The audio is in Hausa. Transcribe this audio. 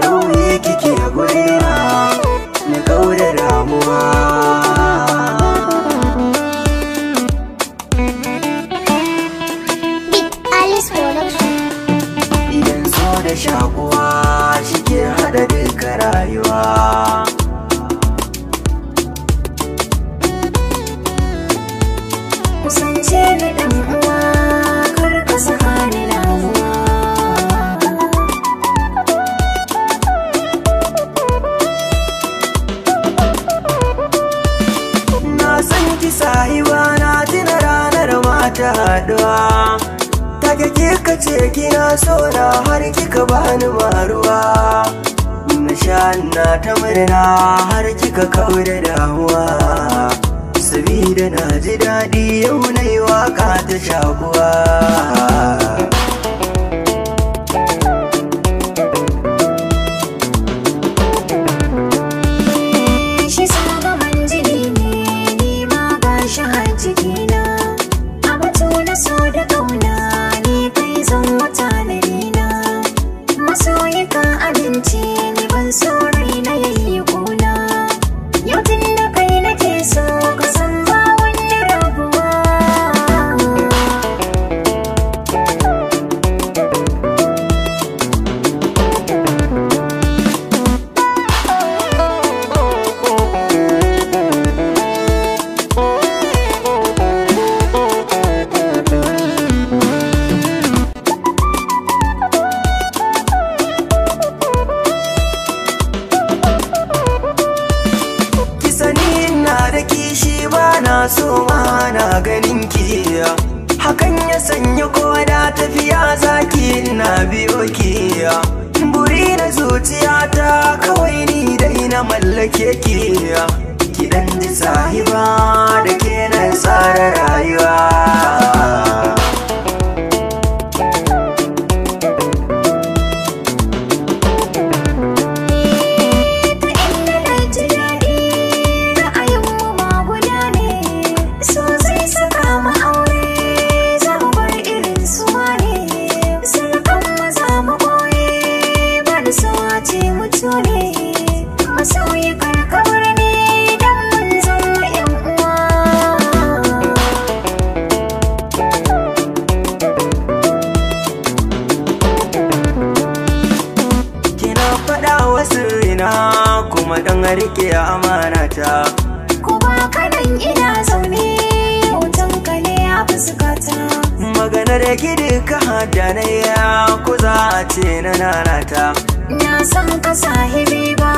Ruhi kike a gurina na kauda damuwa. Idan so da shakuwa shike hada duka rayuwa. Kusance da ɗan uwa kar ka saka ni damuwa. Na san ki sahiba na tuna ranar mata haɗuwa. Take kika ce kina so na har kika bani maruwa. Na sha na ta murna har kika kaura damuwa. Sabida na ji daɗi yau na yi waƙa ta shakuwa. Shi sabon jini ne ni ma ba shi har cikina. A batu na so da ƙauna ni kai zan wata na rina. Masoyi ka amince ni ban so raina yayi ƙuna. Yau tun da kai nake so ka san ba wani rabuwa. Na so ma na ganin ki, hakan ya sanya koda tafiya zaki na biyo ki. Buri na zuciyata kawai ni dai na mallake ki. Ki dan ji sahiba da ke na tsara rayuwa. Masoyi karkawar ne don mun zama 'yan uwa. Kina faɗa wa sirrina kuma dan rike amanata. Kuma kanan ina zaune hoton ka ne a fuskata. Maganar gidi ka hada na ya ku za a ce na nanata. Na san ka sahibi ba